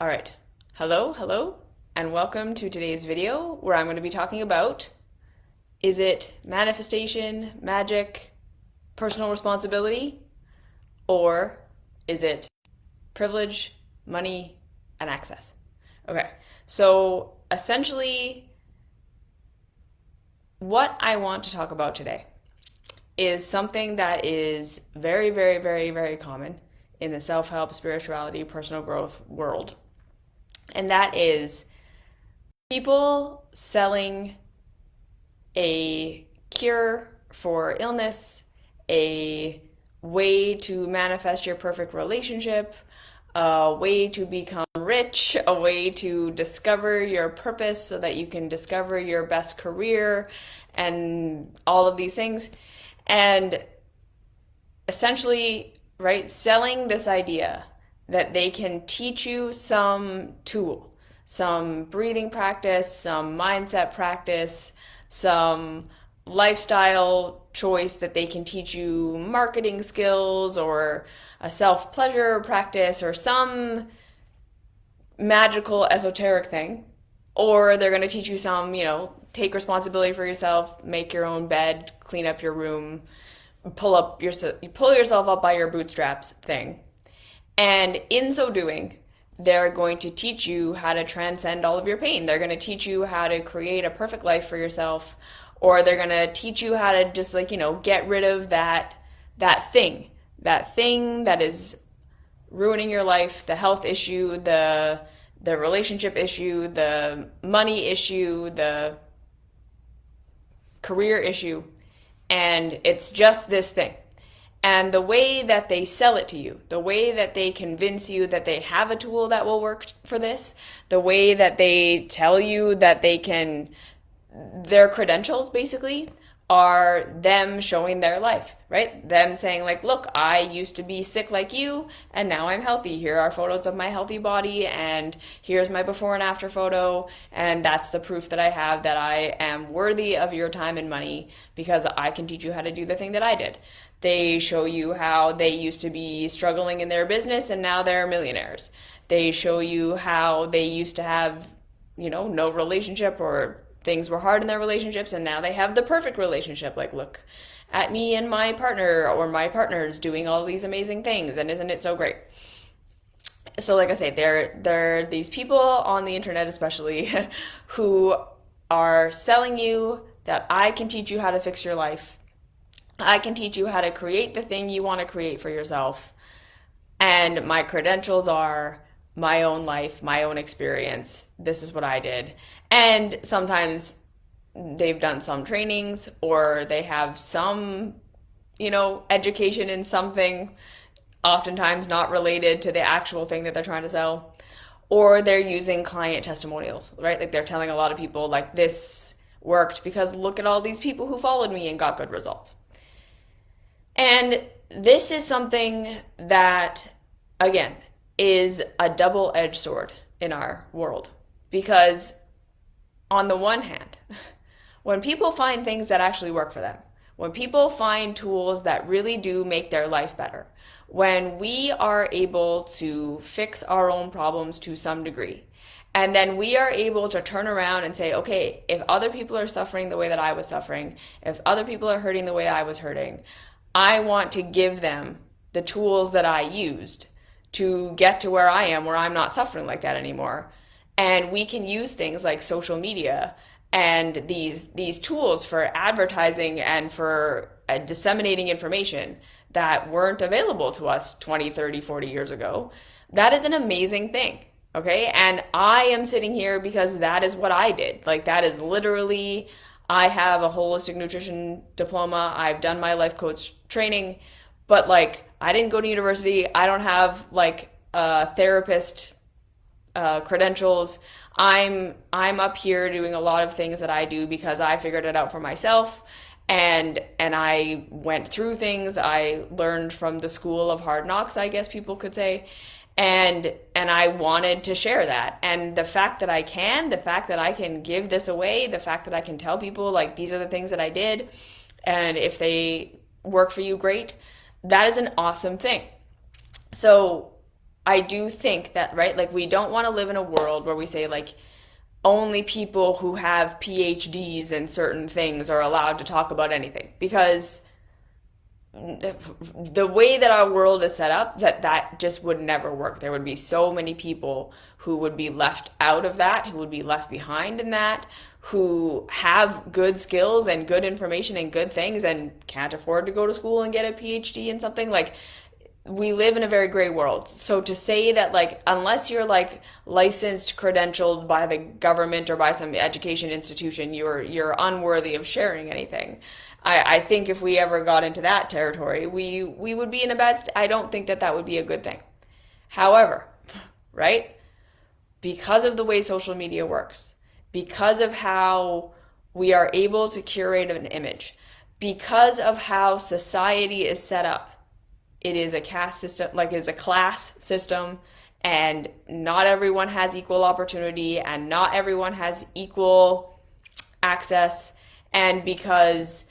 All right. Hello, and welcome to today's video where I'm going to be talking about, is it manifestation, magic, personal responsibility, or is it privilege, money, and access? Okay, so essentially, what I want to talk about today is something that is very common in the self-help, spirituality, personal growth world. And that is people selling a cure for illness, a way to manifest your perfect relationship, a way to become rich, a way to discover your purpose so that you can discover your best career, and all of these things. And essentially, right, selling this idea that they can teach you some tool, some breathing practice, some mindset practice, some lifestyle choice that they can teach you marketing skills or a self-pleasure practice or some magical esoteric thing. Or they're going to teach you some, take responsibility for yourself, make your own bed, clean up your room, pull yourself up by your bootstraps thing. And in so doing, they're going to teach you how to transcend all of your pain. They're going to teach you how to create a perfect life for yourself, or they're going to teach you how to just get rid of that thing that is ruining your life, the health issue, the relationship issue, the money issue, the career issue, and it's just this thing. And the way that they sell it to you, the way that they convince you that they have a tool that will work for this, the way that they tell you that their credentials basically are them showing their life, right? Them saying look, I used to be sick like you and now I'm healthy. Here are photos of my healthy body and here's my before and after photo, and that's the proof that I have that I am worthy of your time and money because I can teach you how to do the thing that I did. They show you how they used to be struggling in their business and now they're millionaires. They show you how they used to have, no relationship, or things were hard in their relationships and now they have the perfect relationship. Look at me and my partner, or my partner's doing all these amazing things, and isn't it so great? So like I say, there are these people on the internet especially who are selling you that I can teach you how to fix your life. I can teach you how to create the thing you want to create for yourself. And my credentials are my own life, my own experience. This is what I did. And sometimes they've done some trainings, or they have some, education in something, oftentimes not related to the actual thing that they're trying to sell. Or they're using client testimonials, right? They're telling a lot of people this worked because look at all these people who followed me and got good results. And this is something that, again, is a double-edged sword in our world. Because on the one hand, when people find things that actually work for them, when people find tools that really do make their life better, when we are able to fix our own problems to some degree, and then we are able to turn around and say, okay, if other people are suffering the way that I was suffering, if other people are hurting the way I was hurting, I want to give them the tools that I used to get to where I am, where I'm not suffering like that anymore. And we can use things like social media and these tools for advertising and for disseminating information that weren't available to us 20, 30, 40 years ago. That is an amazing thing, okay? And I am sitting here because that is what I did. That is literally, I have a holistic nutrition diploma. I've done my life coach training, but I didn't go to university. I don't have therapist credentials. I'm up here doing a lot of things that I do because I figured it out for myself, and I went through things. I learned from the school of hard knocks, I guess people could say, and I wanted to share that. And the fact that I can give this away, the fact that I can tell people these are the things that I did, and if they work for you, great. That is an awesome thing. So I do think that, right, like we don't want to live in a world where we say like only people who have PhDs in certain things are allowed to talk about anything, because the way that our world is set up, that just would never work. There would be so many people who would be left out of that, who would be left behind in that, who have good skills and good information and good things and can't afford to go to school and get a PhD in something. Like, we live in a very gray world. So to say that, like, unless you're like licensed, credentialed by the government or by some education institution, you're unworthy of sharing anything. I think if we ever got into that territory, we would be in a I don't think that that would be a good thing. However, right? Because of the way social media works, because of how we are able to curate an image, because of how society is set up, it is a caste system, like it's a class system, and not everyone has equal opportunity and not everyone has equal access. And because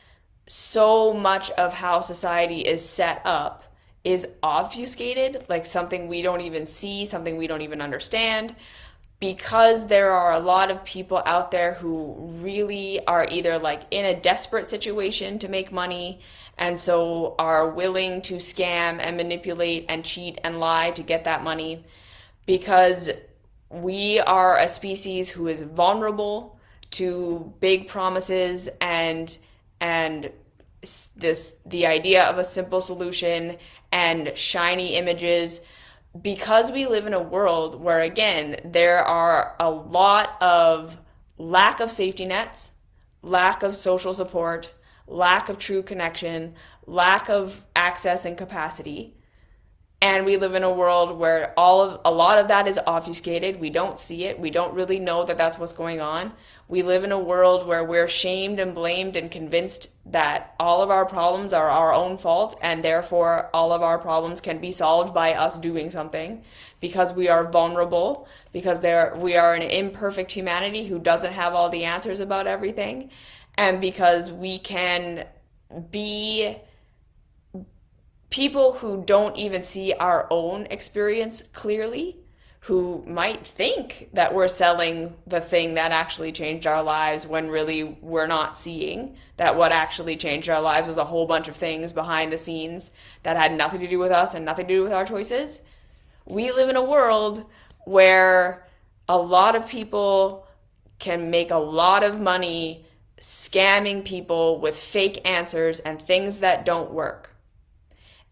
so much of how society is set up is obfuscated, like something we don't even see, something we don't even understand, because there are a lot of people out there who really are either like in a desperate situation to make money and so are willing to scam and manipulate and cheat and lie to get that money, because we are a species who is vulnerable to big promises and the idea of a simple solution and shiny images, because we live in a world where, again, there are a lot of lack of safety nets, lack of social support, lack of true connection, lack of access and capacity. And we live in a world where a lot of that is obfuscated. We don't see it. We don't really know that that's what's going on. We live in a world where we're shamed and blamed and convinced that all of our problems are our own fault, and therefore all of our problems can be solved by us doing something, because we are vulnerable, because we are an imperfect humanity who doesn't have all the answers about everything, and because we can be people who don't even see our own experience clearly, who might think that we're selling the thing that actually changed our lives, when really we're not seeing that what actually changed our lives was a whole bunch of things behind the scenes that had nothing to do with us and nothing to do with our choices. We live in a world where a lot of people can make a lot of money scamming people with fake answers and things that don't work.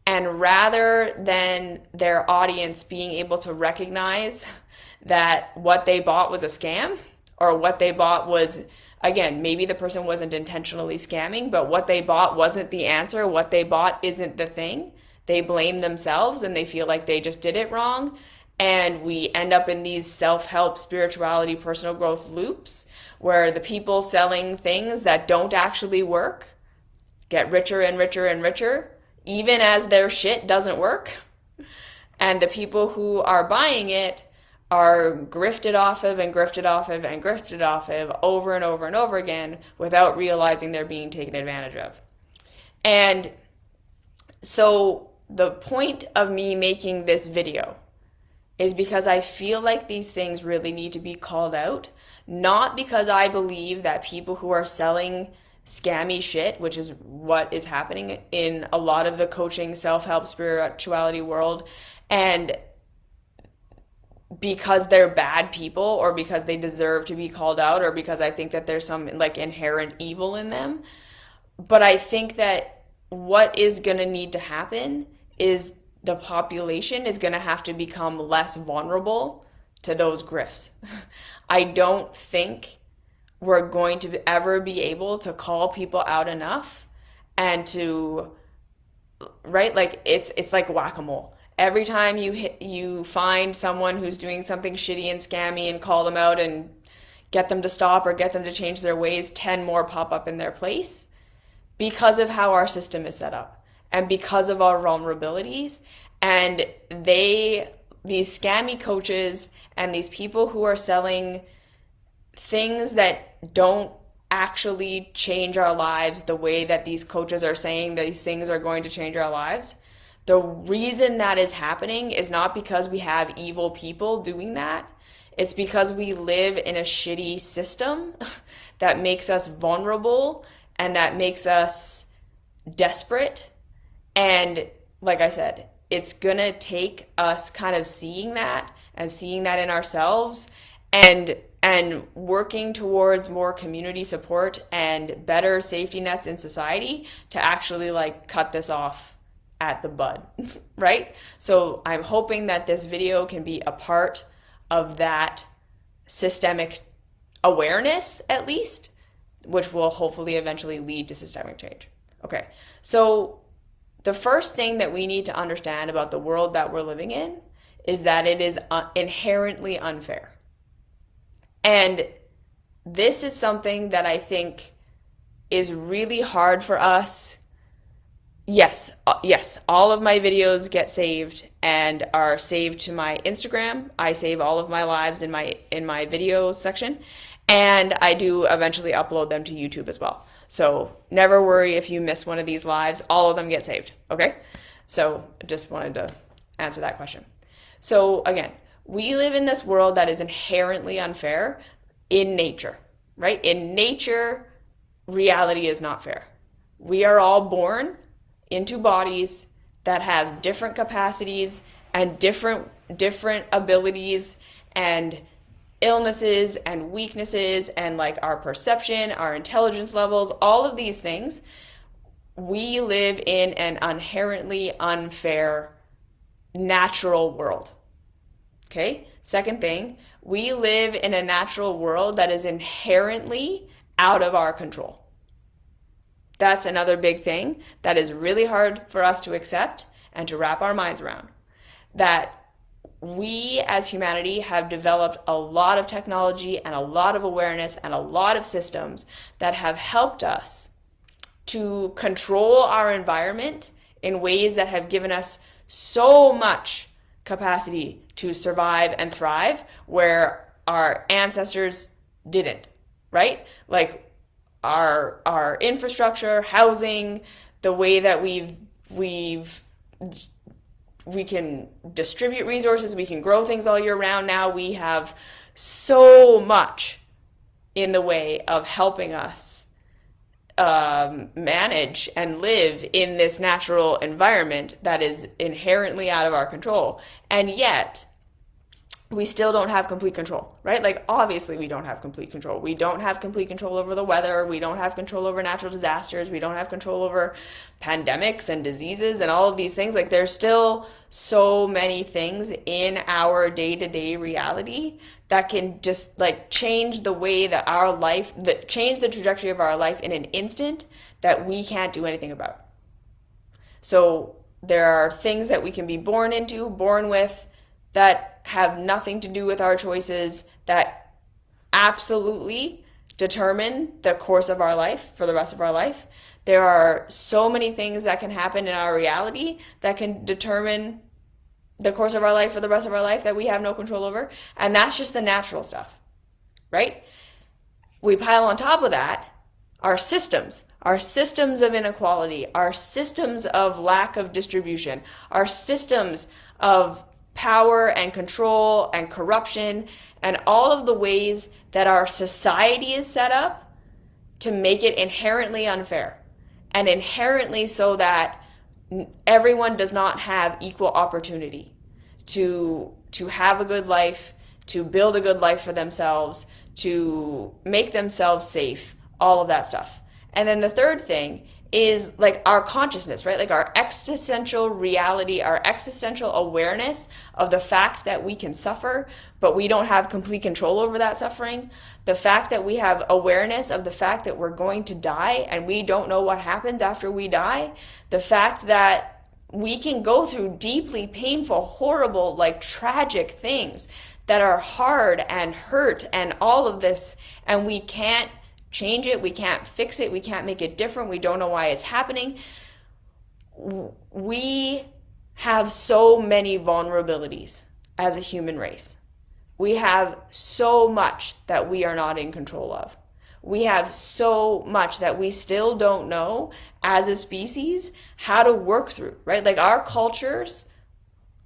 And rather than their audience being able to recognize that what they bought was a scam, or what they bought was, again, maybe the person wasn't intentionally scamming, but what they bought wasn't the answer, what they bought isn't the thing, they blame themselves and they feel like they just did it wrong. And we end up in these self-help, spirituality, personal growth loops where the people selling things that don't actually work get richer and richer and richer, even as their shit doesn't work. And the people who are buying it are grifted off of and grifted off of and grifted off of over and over and over again without realizing they're being taken advantage of. And so the point of me making this video is because I feel like these things really need to be called out, not because I believe that people who are selling scammy shit, which is what is happening in a lot of the coaching, self-help, spirituality world, and because they're bad people, or because they deserve to be called out, or because I think that there's some like inherent evil in them. But I think that what is going to need to happen is the population is going to have to become less vulnerable to those grifts. I don't think we're going to ever be able to call people out enough and to, right? Like it's like whack-a-mole. Every time you find someone who's doing something shitty and scammy and call them out and get them to stop or get them to change their ways, 10 more pop up in their place, because of how our system is set up and because of our vulnerabilities. And these scammy coaches and these people who are selling things that don't actually change our lives the way that these coaches are saying these things are going to change our lives, The reason that is happening is not because we have evil people doing that. It's because we live in a shitty system that makes us vulnerable and that makes us desperate. And like I said, it's gonna take us kind of seeing that and seeing that in ourselves and working towards more community support and better safety nets in society to actually like cut this off at the bud, right? So I'm hoping that this video can be a part of that systemic awareness, at least, which will hopefully eventually lead to systemic change. Okay, so the first thing that we need to understand about the world that we're living in is that it is inherently unfair. And this is something that I think is really hard for us. Yes, all of my videos get saved and are saved to my Instagram. I save all of my lives in my video section, and I do eventually upload them to YouTube as well. So never worry if you miss one of these lives, all of them get saved, okay? So just wanted to answer that question. So again, we live in this world that is inherently unfair in nature, right? In nature, reality is not fair. We are all born into bodies that have different capacities and different abilities and illnesses and weaknesses and like our perception, our intelligence levels, all of these things. We live in an inherently unfair natural world. Okay? Second thing, we live in a natural world that is inherently out of our control. That's another big thing that is really hard for us to accept and to wrap our minds around. That we as humanity have developed a lot of technology and a lot of awareness and a lot of systems that have helped us to control our environment in ways that have given us so much capacity to survive and thrive where our ancestors didn't, right? Like our infrastructure, housing, the way that we can distribute resources, we can grow things all year round. Now we have so much in the way of helping us manage and live in this natural environment that is inherently out of our control. And yet, we still don't have complete control, right? Like, obviously, we don't have complete control. We don't have complete control over the weather. We don't have control over natural disasters. We don't have control over pandemics and diseases and all of these things. Like, there's still so many things in our day-to-day reality that can just, like, change the way that our life, change the trajectory of our life in an instant that we can't do anything about. So there are things that we can be born with, that have nothing to do with our choices, that absolutely determine the course of our life for the rest of our life. There are so many things that can happen in our reality that can determine the course of our life for the rest of our life that we have no control over. And that's just the natural stuff, right? We pile on top of that our systems of inequality, our systems of lack of distribution, our systems of power and control and corruption, and all of the ways that our society is set up to make it inherently unfair and inherently so that everyone does not have equal opportunity to have a good life, to build a good life for themselves, to make themselves safe, all of that stuff. And then the third thing is like our consciousness, right? Like our existential reality, our existential awareness of the fact that we can suffer, but we don't have complete control over that suffering. The fact that we have awareness of the fact that we're going to die and we don't know what happens after we die. The fact that we can go through deeply painful, horrible, like tragic things that are hard and hurt and all of this, and we can't change it, we can't fix it, we can't make it different, we don't know why it's happening. We have so many vulnerabilities as a human race. We have so much that we are not in control of. We have so much that we still don't know as a species how to work through, right? Like our cultures,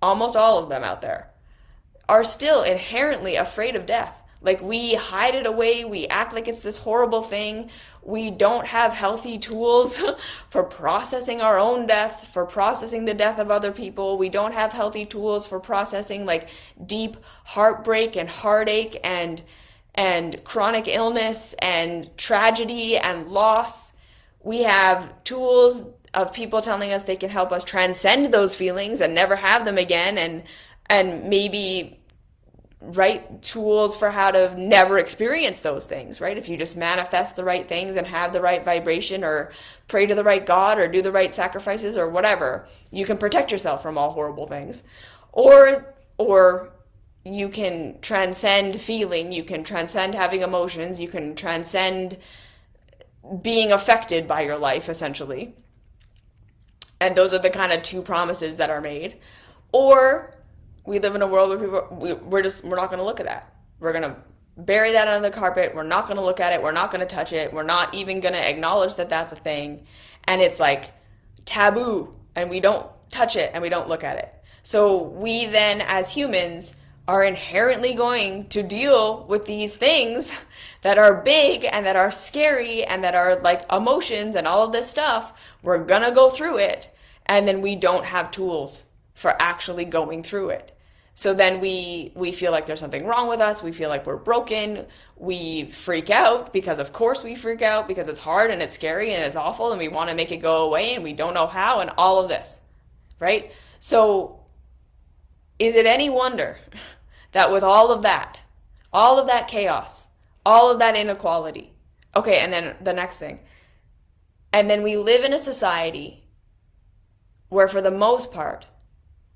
almost all of them out there, are still inherently afraid of death. Like we hide it away, we act like it's this horrible thing. We don't have healthy tools for processing our own death, for processing the death of other people. We don't have healthy tools for processing like deep heartbreak and heartache and chronic illness and tragedy and loss. We have tools of people telling us they can help us transcend those feelings and never have them again, and maybe right tools for how to never experience those things, right? If you just manifest the right things and have the right vibration or pray to the right God or do the right sacrifices or whatever, you can protect yourself from all horrible things. Or you can transcend feeling, you can transcend having emotions, you can transcend being affected by your life, essentially. And those are the kind of two promises that are made. Or we live in a world where we're not going to look at that. We're going to bury that under the carpet. We're not going to look at it. We're not going to touch it. We're not even going to acknowledge that that's a thing. And it's like taboo, and we don't touch it and we don't look at it. So we then, as humans, are inherently going to deal with these things that are big and that are scary and that are like emotions and all of this stuff. We're going to go through it, and then we don't have tools for actually going through it. So then we feel like there's something wrong with us. We feel like we're broken. We freak out because of course we freak out because it's hard and it's scary and it's awful and we want to make it go away and we don't know how and all of this, right? So is it any wonder that with all of that chaos, all of that inequality, okay, and then the next thing, and then we live in a society where for the most part,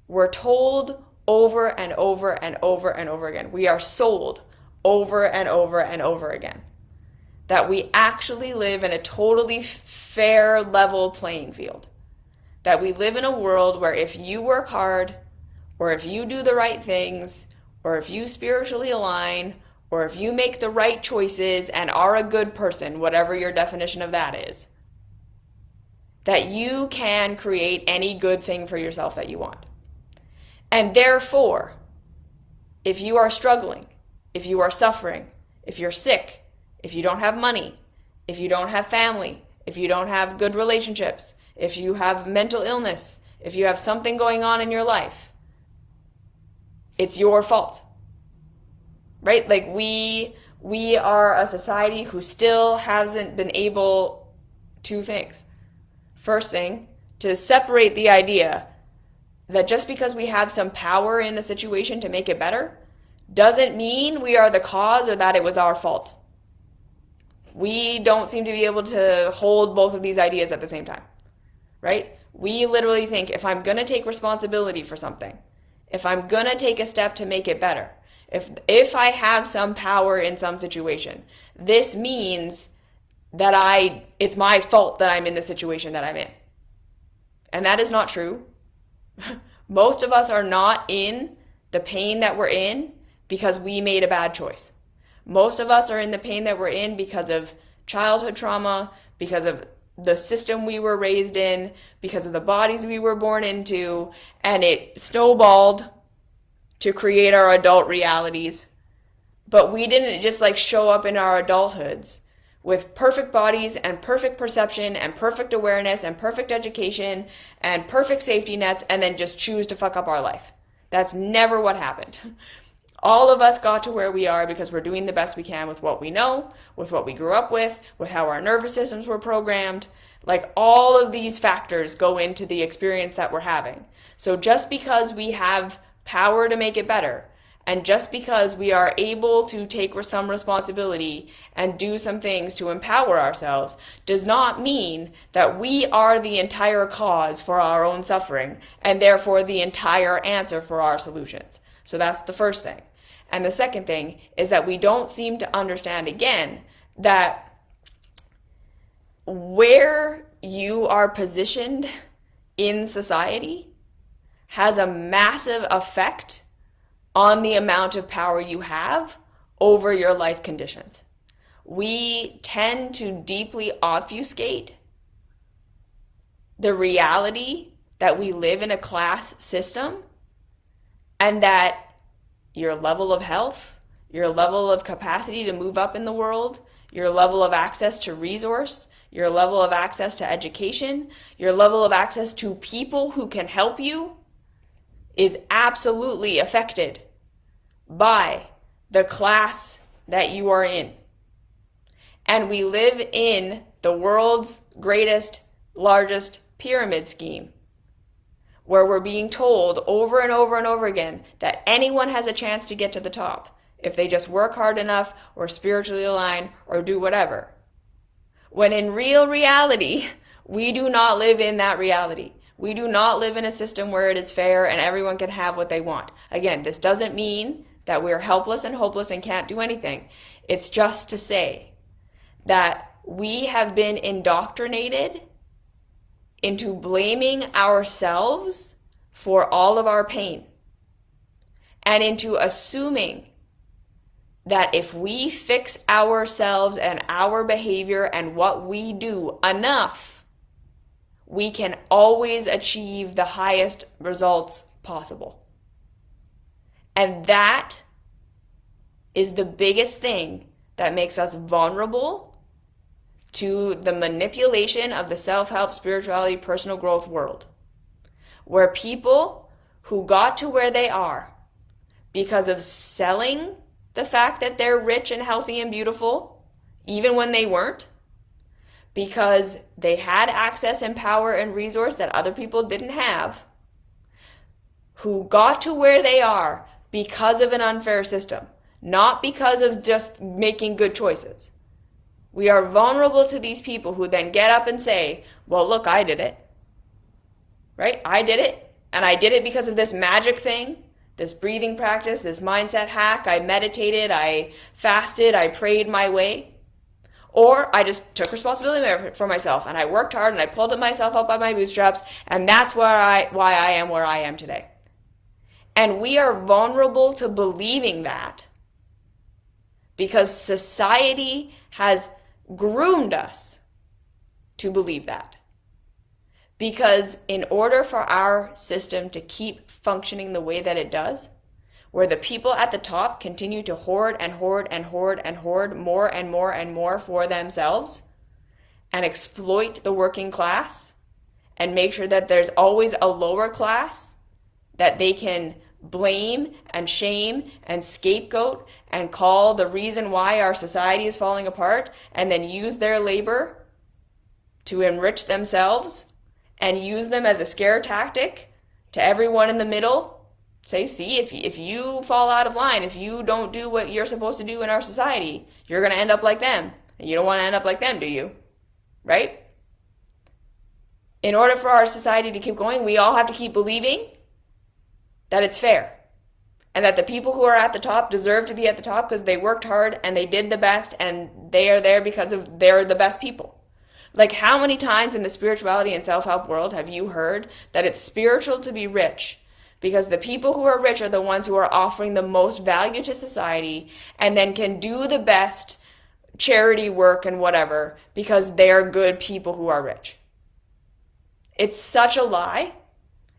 we're told over and over and over and over again. We are sold over and over and over again that we actually live in a totally fair, level playing field. That we live in a world where if you work hard, or if you do the right things, or if you spiritually align, or if you make the right choices and are a good person, whatever your definition of that is, that you can create any good thing for yourself that you want. And therefore, if you are struggling, if you are suffering, if you're sick, if you don't have money, if you don't have family, if you don't have good relationships, if you have mental illness, if you have something going on in your life, it's your fault, right? Like we are a society who still hasn't been able two things. First thing, to separate the idea that just because we have some power in a situation to make it better doesn't mean we are the cause or that it was our fault. We don't seem to be able to hold both of these ideas at the same time, right? We literally think if I'm going to take responsibility for something, if I'm going to take a step to make it better, if I have some power in some situation, this means that it's my fault that I'm in the situation that I'm in. And that is not true. Most of us are not in the pain that we're in because we made a bad choice. Most of us are in the pain that we're in because of childhood trauma, because of the system we were raised in, because of the bodies we were born into, and it snowballed to create our adult realities. But we didn't just like show up in our adulthoods with perfect bodies and perfect perception and perfect awareness and perfect education and perfect safety nets and then just choose to fuck up our life. That's never what happened. All of us got to where we are because we're doing the best we can with what we know, with what we grew up with how our nervous systems were programmed. Like all of these factors go into the experience that we're having. So just because we have power to make it better, and just because we are able to take some responsibility and do some things to empower ourselves does not mean that we are the entire cause for our own suffering and therefore the entire answer for our solutions. So that's the first thing. And the second thing is that we don't seem to understand, again, that where you are positioned in society has a massive effect on the amount of power you have over your life conditions. we tend to deeply obfuscate the reality that we live in a class system, and that your level of health, your level of capacity to move up in the world, your level of access to resource, your level of access to education, your level of access to people who can help you is absolutely affected by the class that you are in. And we live in the world's greatest, largest pyramid scheme, where we're being told over and over and over again that anyone has a chance to get to the top if they just work hard enough or spiritually align or do whatever. When in real reality, we do not live in that reality. We do not live in a system where it is fair and everyone can have what they want. Again, this doesn't mean that we're helpless and hopeless and can't do anything. It's just to say that we have been indoctrinated into blaming ourselves for all of our pain, and into assuming that if we fix ourselves and our behavior and what we do enough, we can always achieve the highest results possible. And that is the biggest thing that makes us vulnerable to the manipulation of the self-help, spirituality, personal growth world, where people who got to where they are because of selling the fact that they're rich and healthy and beautiful, even when they weren't, because they had access and power and resource that other people didn't have, who got to where they are because of an unfair system, not because of just making good choices. We are vulnerable to these people who then get up and say, well, look, I did it. Right? I did it. And I did it because of this magic thing, this breathing practice, this mindset hack. I meditated, I fasted, I prayed my way. Or I just took responsibility for myself and I worked hard and I pulled myself up by my bootstraps, and that's why I am where I am today. And we are vulnerable to believing that because society has groomed us to believe that. Because in order for our system to keep functioning the way that it does, where the people at the top continue to hoard and hoard and hoard and hoard more and more and more for themselves and exploit the working class and make sure that there's always a lower class that they can blame and shame and scapegoat and call the reason why our society is falling apart, and then use their labor to enrich themselves and use them as a scare tactic to everyone in the middle. Say, see, if you fall out of line, if you don't do what you're supposed to do in our society, you're going to end up like them. And you don't want to end up like them, do you? Right? In order for our society to keep going, we all have to keep believing that it's fair, and that the people who are at the top deserve to be at the top because they worked hard and they did the best and they are there because of they're the best people. Like, how many times in the spirituality and self-help world have you heard that it's spiritual to be rich because the people who are rich are the ones who are offering the most value to society and then can do the best charity work and whatever because they're good people who are rich? It's such a lie.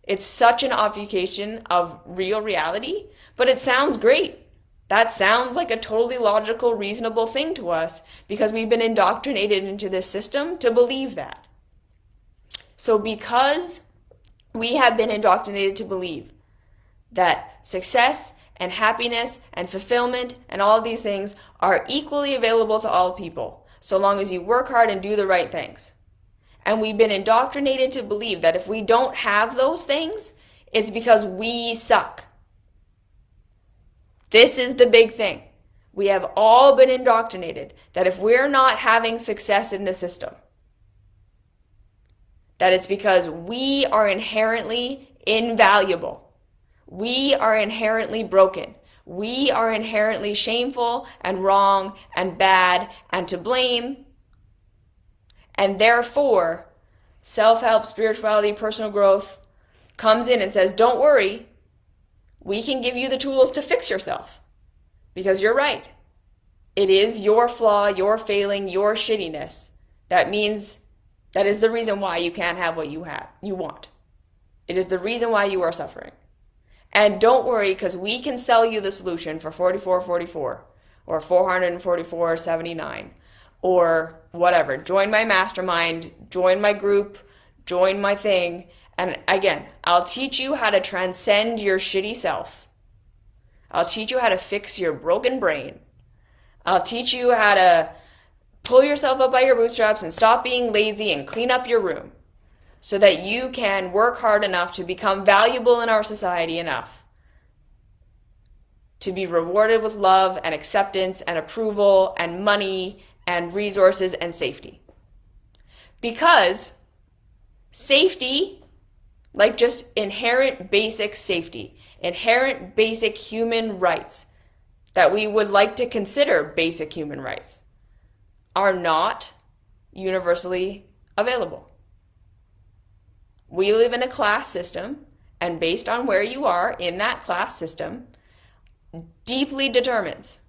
It's such an obfuscation of real reality, but it sounds great. That sounds like a totally logical, reasonable thing to us because we've been indoctrinated into this system to believe that. So because we have been indoctrinated to believe that success and happiness and fulfillment and all of these things are equally available to all people, so long as you work hard and do the right things. And we've been indoctrinated to believe that if we don't have those things, it's because we suck. This is the big thing. We have all been indoctrinated that if we're not having success in the system, that it's because we are inherently invaluable. We are inherently broken. We are inherently shameful and wrong and bad and to blame. And therefore, self-help, spirituality, personal growth comes in and says, don't worry, we can give you the tools to fix yourself because you're right. It is your flaw, your failing, your shittiness. That is the reason why you can't have what you want. It is the reason why you are suffering. And don't worry, because we can sell you the solution for $44.44 or $444.79 or whatever. Join my mastermind, join my group, join my thing. And again, I'll teach you how to transcend your shitty self. I'll teach you how to fix your broken brain. I'll teach you how to pull yourself up by your bootstraps and stop being lazy and clean up your room so that you can work hard enough to become valuable in our society enough to be rewarded with love and acceptance and approval and money and resources and safety. Because safety, like just inherent basic safety, inherent basic human rights that we would like to consider basic human rights, are not universally available. We live in a class system, and based on where you are in that class system, deeply determines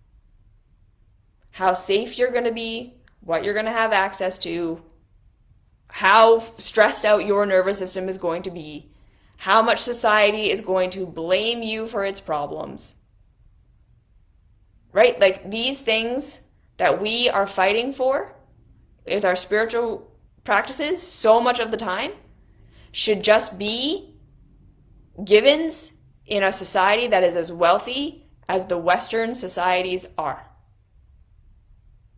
how safe you're going to be, what you're going to have access to, how stressed out your nervous system is going to be, how much society is going to blame you for its problems. Right? Like these things that we are fighting for with our spiritual practices so much of the time should just be givens in a society that is as wealthy as the Western societies are.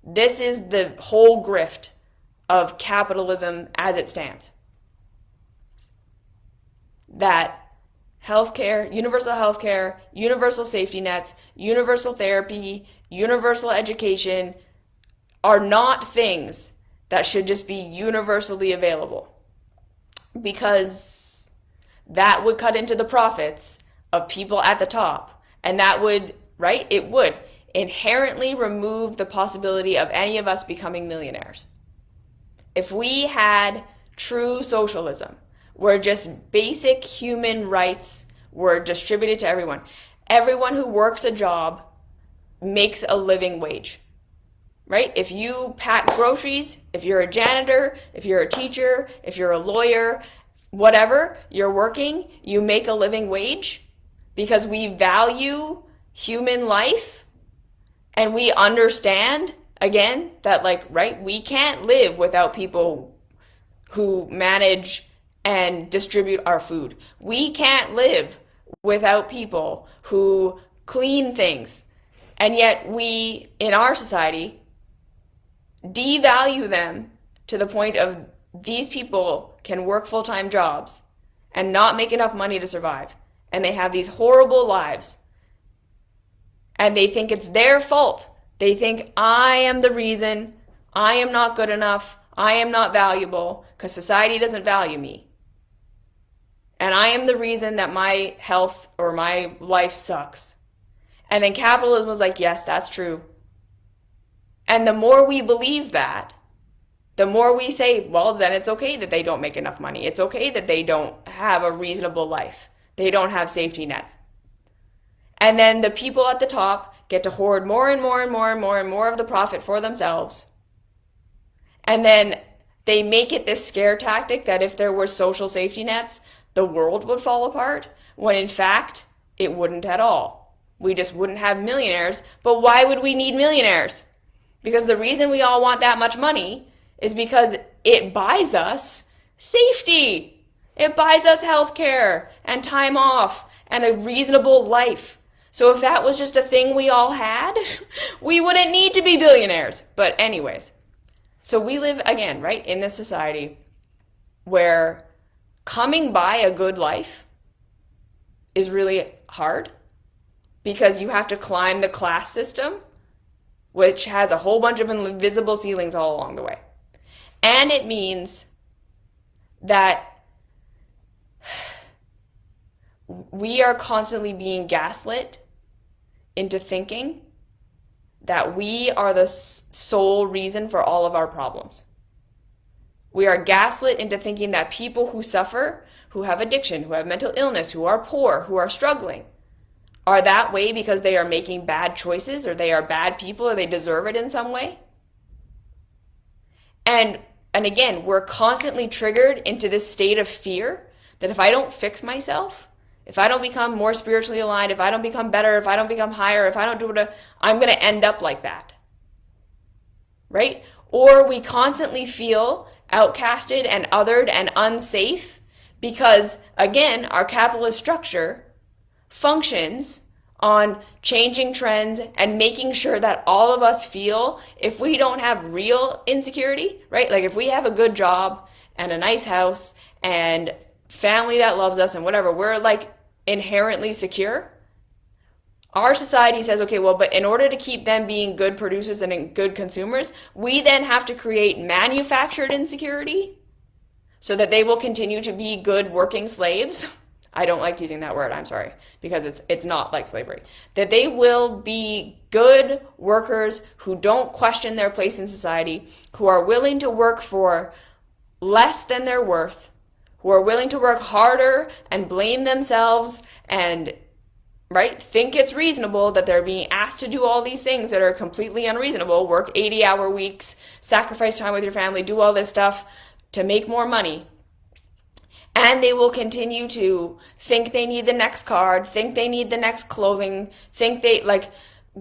This is the whole grift of capitalism as it stands. That healthcare, universal safety nets, universal therapy, universal education are not things that should just be universally available, because that would cut into the profits of people at the top, and that would, right? It would inherently remove the possibility of any of us becoming millionaires. If we had true socialism, where just basic human rights were distributed to everyone who works a job makes a living wage, right? If you pack groceries, if you're a janitor, if you're a teacher, if you're a lawyer, whatever, you're working, you make a living wage because we value human life and we understand, again, that we can't live without people who manage and distribute our food. We can't live without people who clean things. And yet we, in our society, devalue them to the point of these people can work full-time jobs and not make enough money to survive. And they have these horrible lives. And they think it's their fault. They think, I am the reason, I am not good enough, I am not valuable, because society doesn't value me. And I am the reason that my health or my life sucks. And then capitalism was like, yes, that's true. And the more we believe that, the more we say, well, then it's okay that they don't make enough money. It's okay that they don't have a reasonable life. They don't have safety nets. And then the people at the top get to hoard more and more and more and more and more of the profit for themselves. And then they make it this scare tactic that if there were social safety nets, the world would fall apart, when in fact, it wouldn't at all. We just wouldn't have millionaires. But why would we need millionaires? Because the reason we all want that much money is because it buys us safety. It buys us healthcare and time off and a reasonable life. So if that was just a thing we all had, we wouldn't need to be billionaires. But anyways, so we live, again, right, in this society where coming by a good life is really hard because you have to climb the class system, which has a whole bunch of invisible ceilings all along the way. And it means that we are constantly being gaslit into thinking that we are the sole reason for all of our problems. We are gaslit into thinking that people who suffer, who have addiction, who have mental illness, who are poor, who are struggling, are that way because they are making bad choices, or they are bad people, or they deserve it in some way. And again, we're constantly triggered into this state of fear that if I don't fix myself, if I don't become more spiritually aligned, if I don't become better, if I don't become higher, if I don't do what I'm going to end up like that. Right? Or we constantly feel outcasted and othered and unsafe because, again, our capitalist structure functions on changing trends and making sure that all of us feel, if we don't have real insecurity, right? Like if we have a good job and a nice house and family that loves us and whatever, we're like inherently secure. Our society says, okay, well, but in order to keep them being good producers and good consumers, we then have to create manufactured insecurity so that they will continue to be good working slaves. I don't like using that word, I'm sorry, because it's not like slavery. That they will be good workers who don't question their place in society, who are willing to work for less than their worth, who are willing to work harder and blame themselves and, right, think it's reasonable that they're being asked to do all these things that are completely unreasonable, work 80-hour weeks, sacrifice time with your family, do all this stuff to make more money. And they will continue to think they need the next card, think they need the next clothing, think they like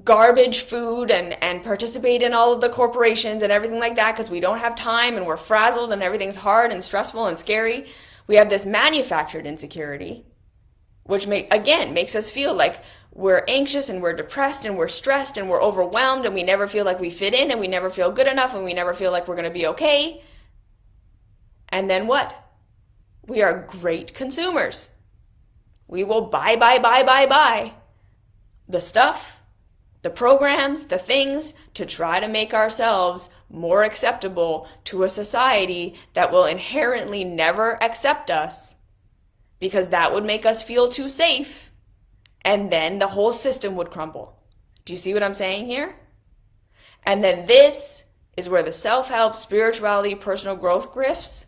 garbage food and participate in all of the corporations and everything like that because we don't have time and we're frazzled and everything's hard and stressful and scary. We have this manufactured insecurity, which makes us feel like we're anxious and we're depressed and we're stressed and we're overwhelmed and we never feel like we fit in and we never feel good enough and we never feel like we're going to be okay. And then what? We are great consumers. We will buy the stuff, the programs, the things to try to make ourselves more acceptable to a society that will inherently never accept us because that would make us feel too safe and then the whole system would crumble. Do you see what I'm saying here? And then this is where the self-help, spirituality, personal growth grifts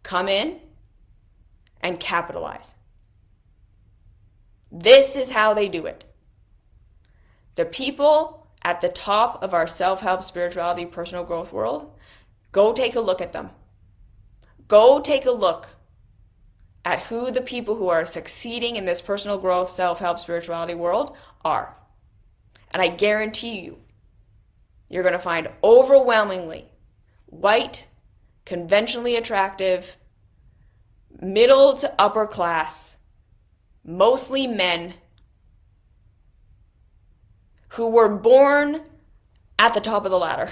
come in and capitalize. This is how they do it. The people at the top of our self-help, spirituality, personal growth world, go take a look at them. Go take a look at who the people who are succeeding in this personal growth, self-help, spirituality world are. And I guarantee you, you're going to find overwhelmingly white, conventionally attractive, middle to upper class, mostly men who were born at the top of the ladder,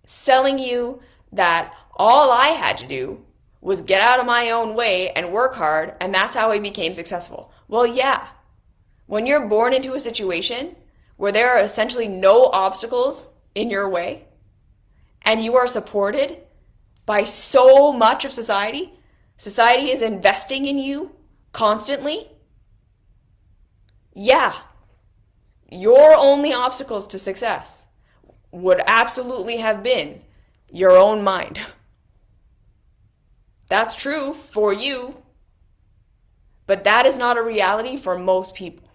selling you that all I had to do was get out of my own way and work hard, and that's how I became successful. Well, yeah. When you're born into a situation where there are essentially no obstacles in your way, and you are supported by so much of society is investing in you constantly, yeah, your only obstacles to success would absolutely have been your own mind. That's true for you, but that is not a reality for most people.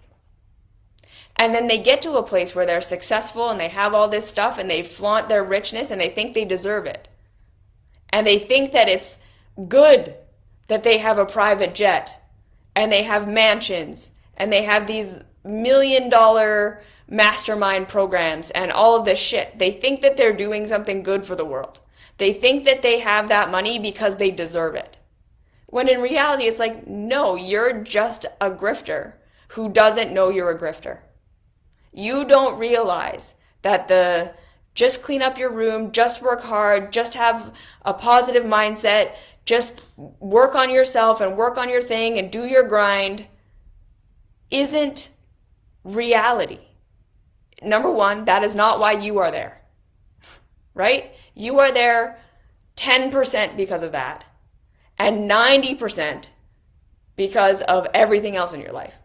And then they get to a place where they're successful and they have all this stuff and they flaunt their richness and they think they deserve it. And they think that it's good that they have a private jet and they have mansions and they have these $1 million mastermind programs and all of this shit. They think that they're doing something good for the world. They think that they have that money because they deserve it. When in reality, it's like, no, you're just a grifter who doesn't know you're a grifter. You don't realize that the just clean up your room, just work hard, just have a positive mindset, just work on yourself and work on your thing and do your grind isn't reality. Number one, that is not why you are there, right? You are there 10% because of that and 90% because of everything else in your life,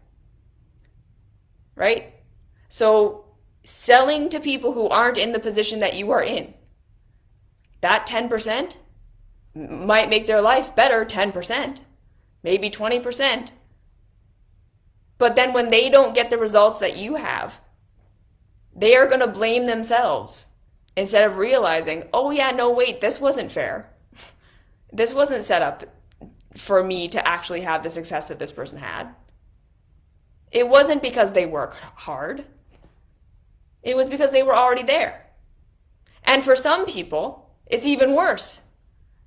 right? So selling to people who aren't in the position that you are in, that 10% might make their life better 10%, maybe 20%. But then when they don't get the results that you have, they are going to blame themselves instead of realizing, oh yeah, no, wait, this wasn't fair. This wasn't set up for me to actually have the success that this person had. It wasn't because they worked hard. It was because they were already there. And for some people, it's even worse.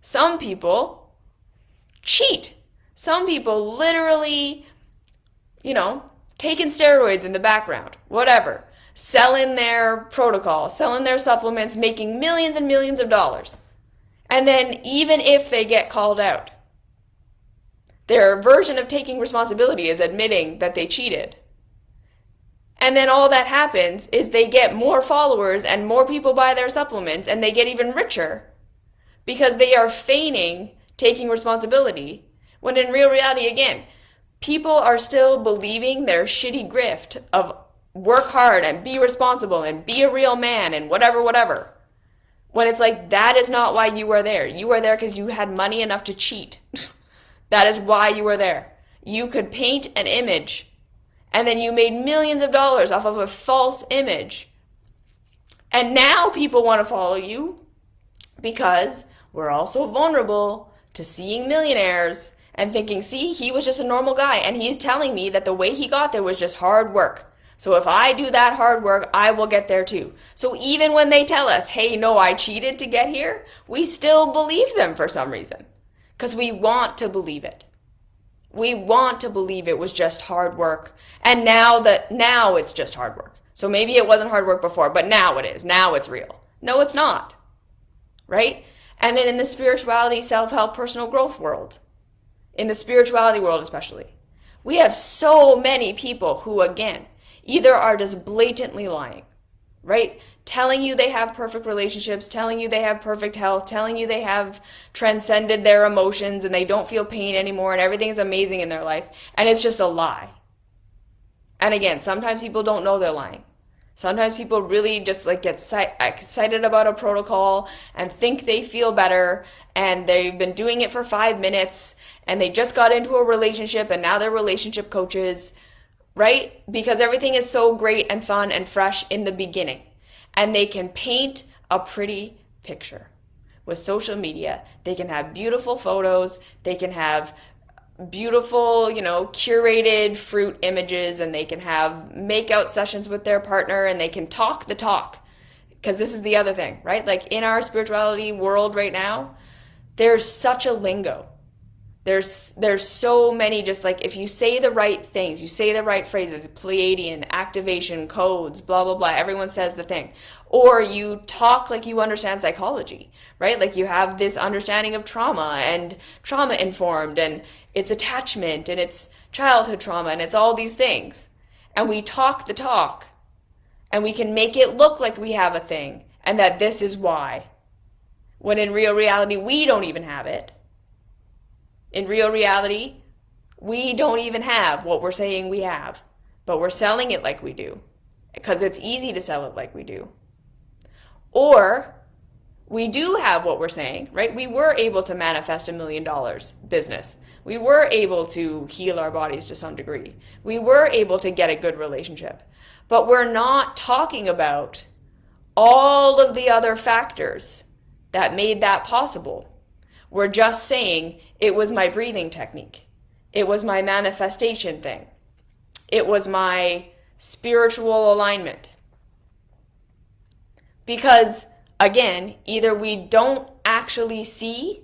Some people cheat. Some people literally, taking steroids in the background, whatever, selling their protocol, selling their supplements, making millions and millions of dollars. And then even if they get called out, their version of taking responsibility is admitting that they cheated. And then all that happens is they get more followers and more people buy their supplements and they get even richer because they are feigning taking responsibility when in real reality, again, people are still believing their shitty grift of work hard and be responsible and be a real man and whatever. When it's like, that is not why you are there. You are there because you had money enough to cheat. That is why you were there. You could paint an image and then you made millions of dollars off of a false image. And now people want to follow you because we're also vulnerable to seeing millionaires and thinking, see, he was just a normal guy and he's telling me that the way he got there was just hard work. So if I do that hard work, I will get there too. So even when they tell us, hey, no, I cheated to get here, we still believe them for some reason because we want to believe it. We want to believe it was just hard work. And now it's just hard work. So maybe it wasn't hard work before, but now it is. Now it's real. No, it's not. Right? And then in the spirituality, self-help, personal growth world, in the spirituality world especially, we have so many people who, again, either are just blatantly lying, right? Telling you they have perfect relationships, telling you they have perfect health, telling you they have transcended their emotions and they don't feel pain anymore and everything is amazing in their life. And it's just a lie. And again, sometimes people don't know they're lying. Sometimes people really just get excited about a protocol and think they feel better and they've been doing it for 5 minutes and they just got into a relationship and now they're relationship coaches, right? Because everything is so great and fun and fresh in the beginning. And they can paint a pretty picture. With social media, they can have beautiful photos, they can have beautiful, curated fruit images, and they can have make-out sessions with their partner, and they can talk the talk. Because this is the other thing, right? Like in our spirituality world right now, there's such a lingo. There's so many, just if you say the right things, you say the right phrases, Pleiadian, activation, codes, blah, blah, blah, everyone says the thing. Or you talk like you understand psychology, right? Like you have this understanding of trauma and trauma informed and it's attachment and it's childhood trauma and it's all these things. And we talk the talk and we can make it look like we have a thing and that this is why. When in real reality, we don't even have it. In real reality, we don't even have what we're saying we have, but we're selling it like we do because it's easy to sell it like we do. Or we do have what we're saying, right? We were able to manifest $1 million business. We were able to heal our bodies to some degree. We were able to get a good relationship, but we're not talking about all of the other factors that made that possible. We're just saying it was my breathing technique. It was my manifestation thing. It was my spiritual alignment. Because, again, either we don't actually see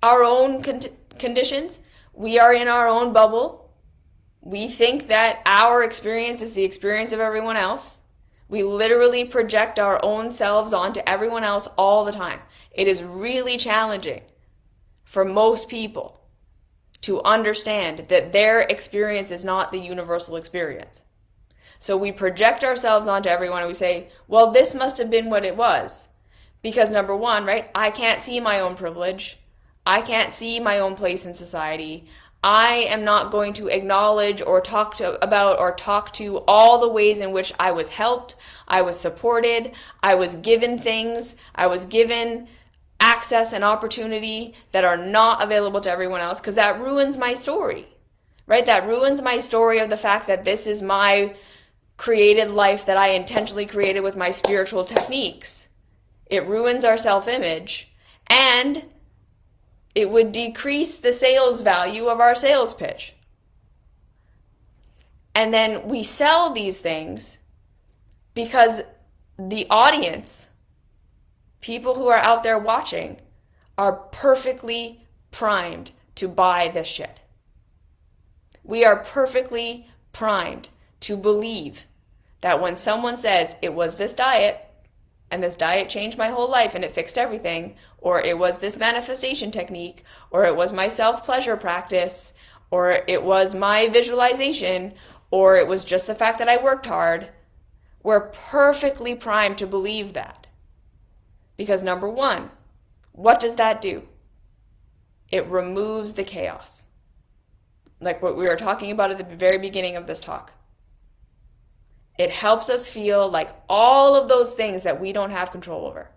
our own conditions, we are in our own bubble, we think that our experience is the experience of everyone else. We literally project our own selves onto everyone else all the time. It is really challenging for most people to understand that their experience is not the universal experience. So we project ourselves onto everyone and we say, well, this must have been what it was. Because number one, right, I can't see my own privilege. I can't see my own place in society. I am not going to acknowledge or talk to all the ways in which I was helped, I was supported, I was given things, I was given access and opportunity that are not available to everyone else, because that ruins my story. right? That ruins my story of the fact that this is my created life that I intentionally created with my spiritual techniques. It ruins our self-image, and it would decrease the sales value of our sales pitch. And then we sell these things because the audience, people who are out there watching, are perfectly primed to buy this shit. We are perfectly primed to believe that when someone says it was this diet and this diet changed my whole life and it fixed everything, or it was this manifestation technique, or it was my self-pleasure practice, or it was my visualization, or it was just the fact that I worked hard, we're perfectly primed to believe that. Because number one, what does that do? It removes the chaos. Like what we were talking about at the very beginning of this talk. It helps us feel like all of those things that we don't have control over,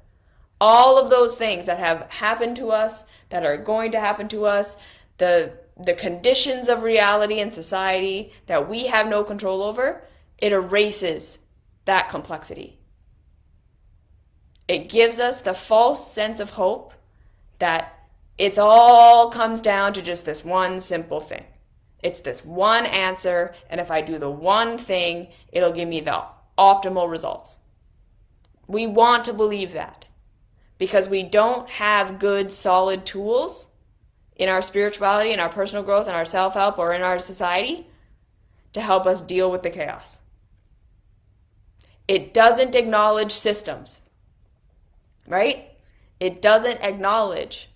all of those things that have happened to us, that are going to happen to us, the conditions of reality and society that we have no control over, it erases that complexity. It gives us the false sense of hope that it's all comes down to just this one simple thing. It's this one answer, and if I do the one thing, it'll give me the optimal results. We want to believe that because we don't have good, solid tools in our spirituality, in our personal growth, in our self-help, or in our society to help us deal with the chaos. It doesn't acknowledge systems, right? It doesn't acknowledge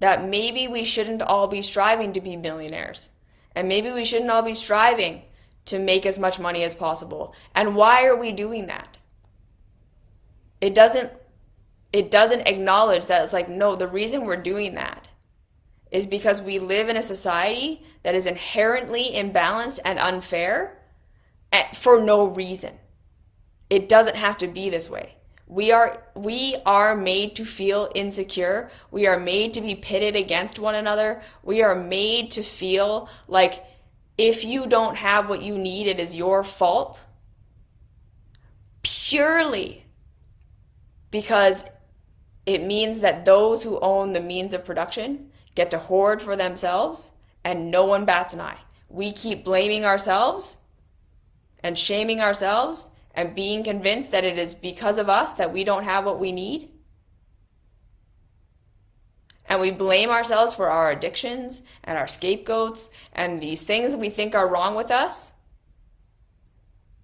that maybe we shouldn't all be striving to be millionaires. And maybe we shouldn't all be striving to make as much money as possible. And why are we doing that? It doesn't acknowledge that. It's like, no, the reason we're doing that is because we live in a society that is inherently imbalanced and unfair for no reason. It doesn't have to be this way. We are made to feel insecure. We are made to be pitted against one another. We are made to feel like if you don't have what you need, it is your fault. Purely because it means that those who own the means of production get to hoard for themselves and no one bats an eye. We keep blaming ourselves and shaming ourselves and being convinced that it is because of us that we don't have what we need. And we blame ourselves for our addictions and our scapegoats and these things we think are wrong with us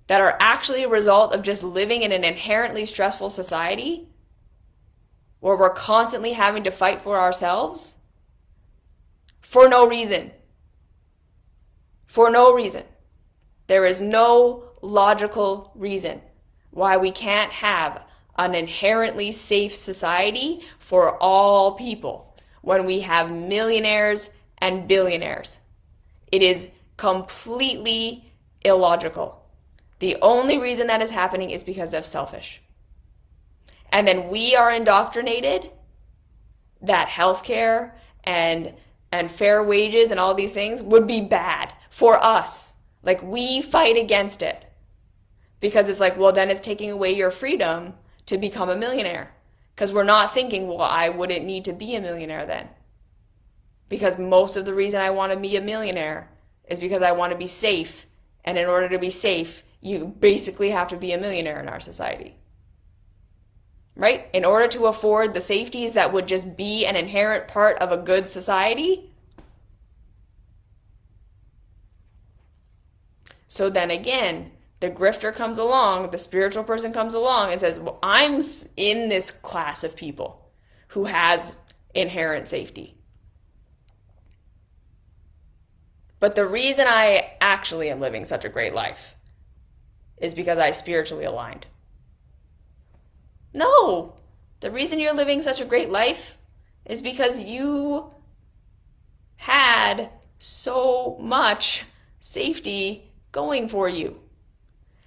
that are actually a result of just living in an inherently stressful society where we're constantly having to fight for ourselves for no reason. For no reason. There is no logical reason why we can't have an inherently safe society for all people when we have millionaires and billionaires. It is completely illogical. The only reason that is happening is because of selfish. And then we are indoctrinated that healthcare and fair wages and all these things would be bad for us. Like we fight against it. Because it's like, well, then it's taking away your freedom to become a millionaire. Because we're not thinking, well, I wouldn't need to be a millionaire then. Because most of the reason I want to be a millionaire is because I want to be safe. And in order to be safe, you basically have to be a millionaire in our society. Right? In order to afford the safeties that would just be an inherent part of a good society. So then again, the grifter comes along, the spiritual person comes along and says, well, I'm in this class of people who has inherent safety. But the reason I actually am living such a great life is because I spiritually aligned. No, the reason you're living such a great life is because you had so much safety going for you.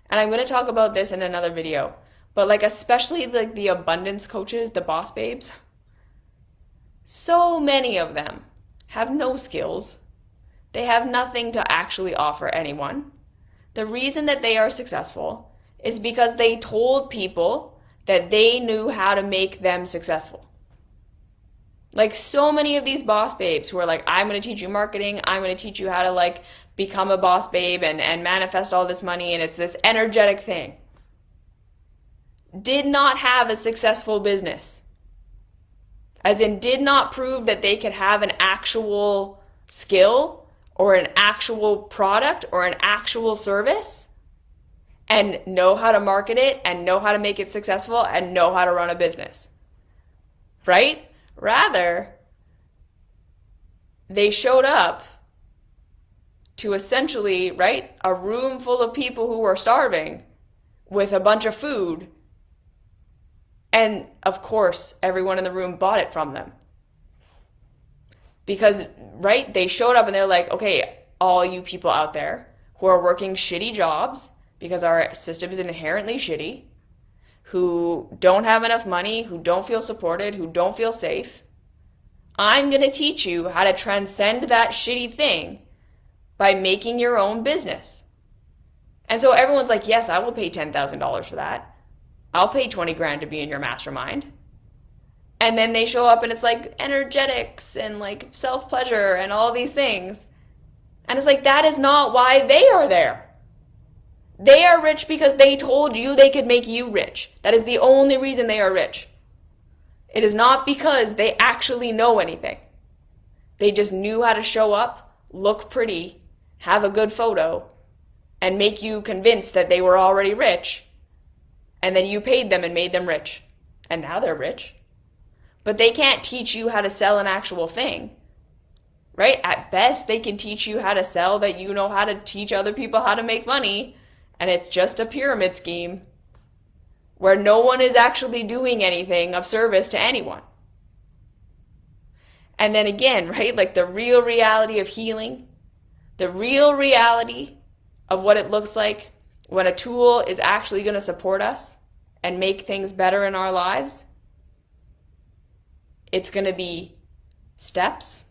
And I'm going to talk about this in another video, but like especially like the abundance coaches, the boss babes, so many of them have no skills. They have nothing to actually offer anyone. The reason that they are successful is because they told people that they knew how to make them successful. Like so many of these boss babes who are like, I'm going to teach you marketing. I'm going to teach you how to like become a boss babe and manifest all this money. And it's this energetic thing. Did not have a successful business. As in, did not prove that they could have an actual skill or an actual product or an actual service and know how to market it and know how to make it successful and know how to run a business. Right? Rather, they showed up to essentially, right, a room full of people who were starving with a bunch of food. And of course, everyone in the room bought it from them. Because, right, they showed up and they're like, okay, all you people out there who are working shitty jobs because our system is inherently shitty, who don't have enough money, who don't feel supported, who don't feel safe, I'm going to teach you how to transcend that shitty thing by making your own business. And so everyone's like, yes, I will pay $10,000 for that. I'll pay 20 grand to be in your mastermind. And then they show up and it's like energetics and like self-pleasure and all these things. And it's like, that is not why they are there. They are rich because they told you they could make you rich. That is the only reason they are rich. It is not because they actually know anything. They just knew how to show up, look pretty, have a good photo, and make you convinced that they were already rich. And then you paid them and made them rich. And now they're rich. But they can't teach you how to sell an actual thing. Right? At best, they can teach you how to sell that you know how to teach other people how to make money. And it's just a pyramid scheme where no one is actually doing anything of service to anyone. And then again, right, like the real reality of healing, the real reality of what it looks like when a tool is actually going to support us and make things better in our lives, it's going to be steps.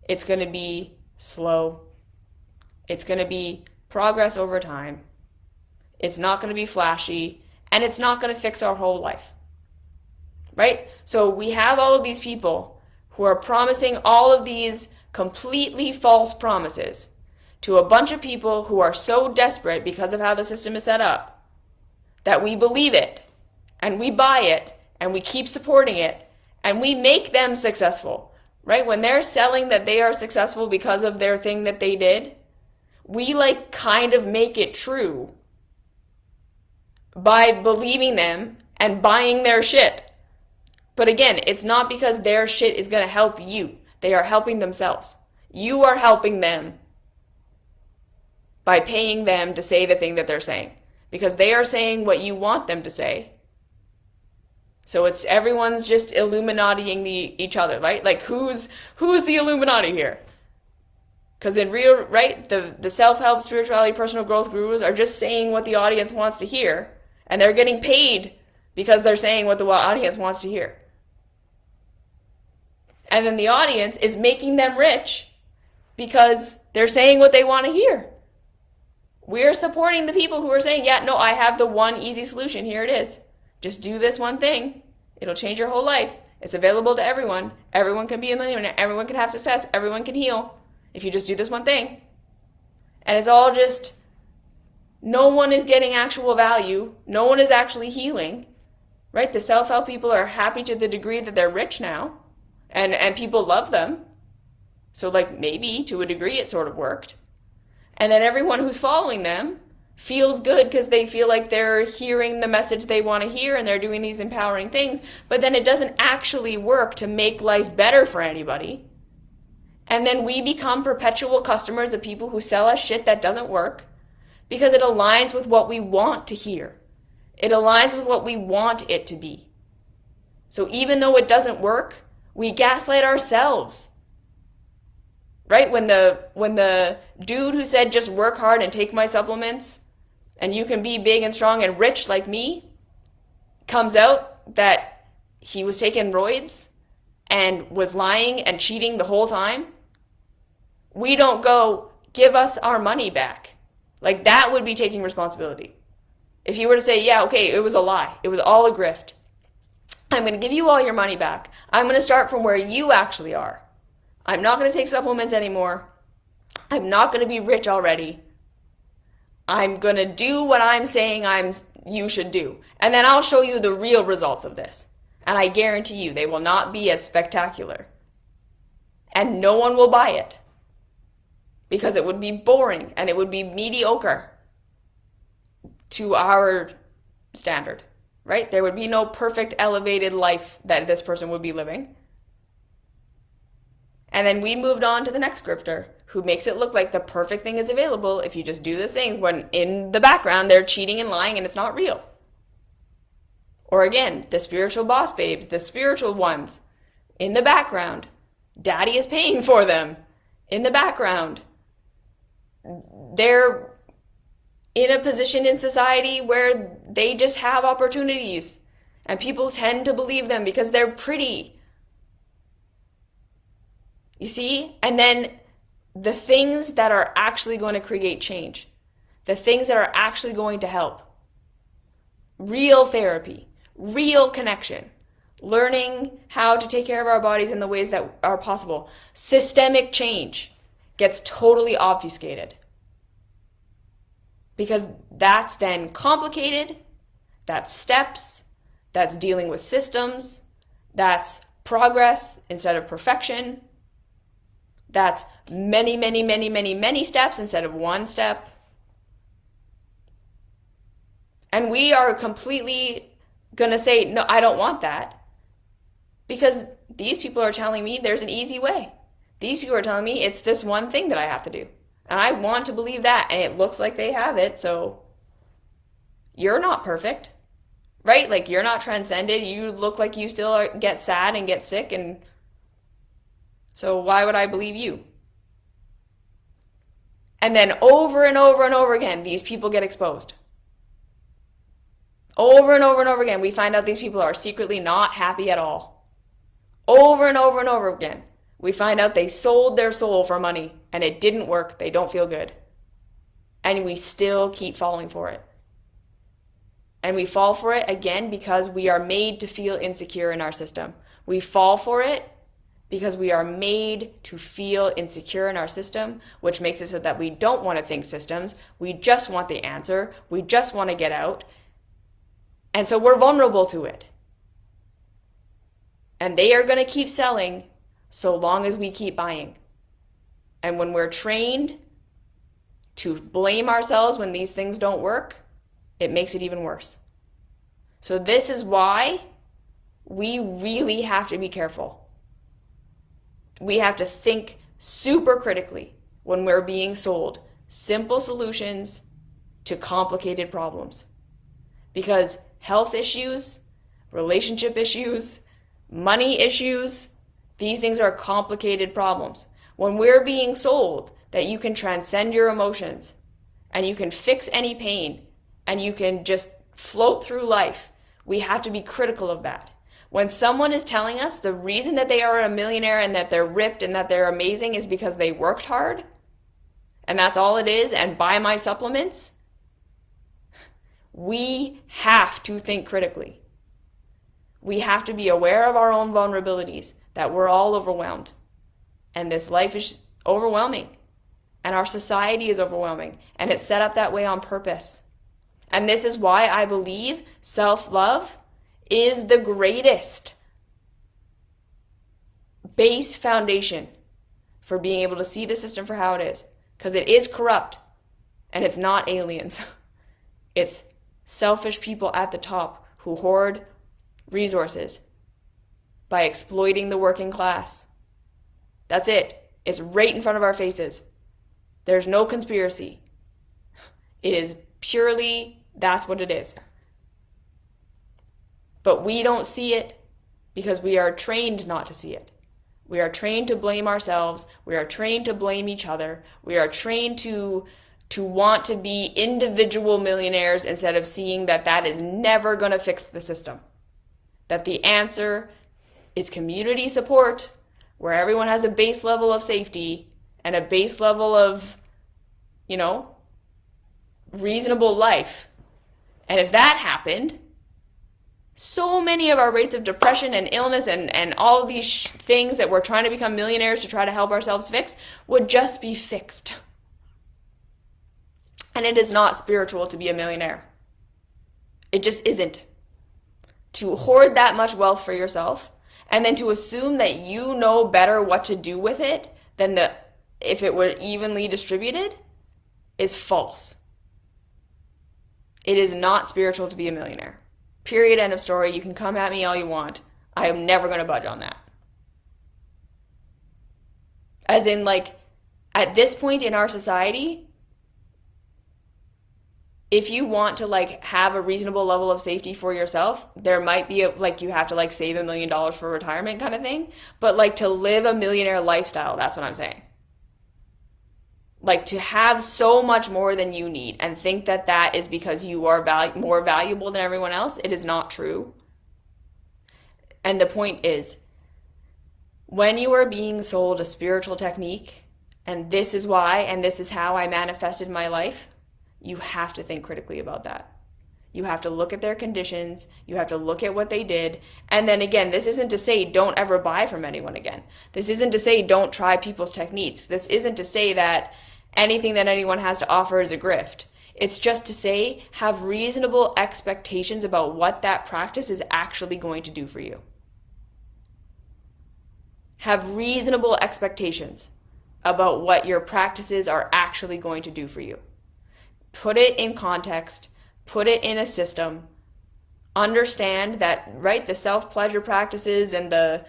It's going to be slow. It's going to be progress over time. It's not going to be flashy, and it's not going to fix our whole life. Right? So we have all of these people who are promising all of these completely false promises to a bunch of people who are so desperate because of how the system is set up that we believe it, and we buy it, and we keep supporting it, and we make them successful. Right? When they're selling that they are successful because of their thing that they did, we like kind of make it true by believing them and buying their shit. But again, it's not because their shit is going to help you. They are helping themselves. You are helping them by paying them to say the thing that they're saying. Because they are saying what you want them to say. So it's everyone's just Illuminatiing each other, right? Like who's the Illuminati here? Because in real, right, the self-help, spirituality, personal growth gurus are just saying what the audience wants to hear. And they're getting paid because they're saying what the audience wants to hear. And then the audience is making them rich because they're saying what they want to hear. We're supporting the people who are saying, yeah, no, I have the one easy solution. Here it is. Just do this one thing. It'll change your whole life. It's available to everyone. Everyone can be a millionaire. Everyone can have success. Everyone can heal if you just do this one thing. And it's all just, no one is getting actual value. No one is actually healing. Right? The self-help people are happy to the degree that they're rich now. And people love them. So like maybe to a degree it sort of worked. And then everyone who's following them feels good because they feel like they're hearing the message they want to hear and they're doing these empowering things. But then it doesn't actually work to make life better for anybody. And then we become perpetual customers of people who sell us shit that doesn't work because it aligns with what we want to hear. It aligns with what we want it to be. So even though it doesn't work, we gaslight ourselves. Right? When the dude who said just work hard and take my supplements and you can be big and strong and rich like me comes out that he was taking roids and was lying and cheating the whole time, We don't go, give us our money back. Like, that would be taking responsibility. If you were to say, yeah, okay, it was a lie. It was all a grift. I'm going to give you all your money back. I'm going to start from where you actually are. I'm not going to take supplements anymore. I'm not going to be rich already. I'm going to do what I'm saying you should do. And then I'll show you the real results of this. And I guarantee you they will not be as spectacular. And no one will buy it. Because it would be boring and it would be mediocre to our standard, right? There would be no perfect elevated life that this person would be living. And then we moved on to the next grifter who makes it look like the perfect thing is available if you just do this thing, when in the background they're cheating and lying and it's not real. Or again, the spiritual boss babes, the spiritual ones in the background. Daddy is paying for them in the background. They're in a position in society where they just have opportunities and people tend to believe them because they're pretty. You see? And then the things that are actually going to create change, the things that are actually going to help, real therapy, real connection, learning how to take care of our bodies in the ways that are possible, systemic change gets totally obfuscated. Because that's then complicated, that's steps, that's dealing with systems, that's progress instead of perfection, that's many, many, many, many, many steps instead of one step. And we are completely going to say, no, I don't want that. Because these people are telling me there's an easy way. These people are telling me it's this one thing that I have to do. And I want to believe that, and it looks like they have it, so you're not perfect, right? Like, you're not transcended. You look like you still get sad and get sick, and so why would I believe you? And then over and over and over again, these people get exposed. Over and over and over again, we find out these people are secretly not happy at all. Over and over and over again, we find out they sold their soul for money and it didn't work. They don't feel good. And we still keep falling for it. And we fall for it again because we are made to feel insecure in our system. We fall for it because we are made to feel insecure in our system, which makes it so that we don't want to think systems. We just want the answer. We just want to get out. And so we're vulnerable to it. And they are going to keep selling so long as we keep buying. And when we're trained to blame ourselves when these things don't work, it makes it even worse. So this is why we really have to be careful. We have to think super critically when we're being sold simple solutions to complicated problems. Because health issues, relationship issues, money issues, these things are complicated problems. When we're being sold that you can transcend your emotions and you can fix any pain and you can just float through life, we have to be critical of that. When someone is telling us the reason that they are a millionaire and that they're ripped and that they're amazing is because they worked hard, and that's all it is, and buy my supplements, we have to think critically. We have to be aware of our own vulnerabilities, that we're all overwhelmed. And this life is overwhelming. And our society is overwhelming. And it's set up that way on purpose. And this is why I believe self-love is the greatest base foundation for being able to see the system for how it is. Because it is corrupt. And it's not aliens. It's selfish people at the top who hoard resources by exploiting the working class. That's it. It's right in front of our faces. There's no conspiracy. It is purely, that's what it is. But we don't see it because we are trained not to see it. We are trained to blame ourselves. We are trained to blame each other. We are trained to want to be individual millionaires instead of seeing that that is never going to fix the system. That the answer is community support, where everyone has a base level of safety, and a base level of, reasonable life. And if that happened, so many of our rates of depression and illness and all of these things that we're trying to become millionaires to try to help ourselves fix would just be fixed. And it is not spiritual to be a millionaire. It just isn't. To hoard that much wealth for yourself and then to assume that you know better what to do with it than if it were evenly distributed is false. It is not spiritual to be a millionaire. Period, end of story. You can come at me all you want. I am never going to budge on that. As in, at this point in our society, if you want to have a reasonable level of safety for yourself, there might be you have to save $1 million for retirement kind of thing. But to live a millionaire lifestyle, that's what I'm saying. To have so much more than you need and think that that is because you are more valuable than everyone else, it is not true. And the point is, when you are being sold a spiritual technique, and this is why, and this is how I manifested my life, you have to think critically about that. You have to look at their conditions. You have to look at what they did. And then again, this isn't to say don't ever buy from anyone again. This isn't to say don't try people's techniques. This isn't to say that anything that anyone has to offer is a grift. It's just to say have reasonable expectations about what that practice is actually going to do for you. Have reasonable expectations about what your practices are actually going to do for you. Put it in context. Put it in a system. Understand that, right, the self-pleasure practices and the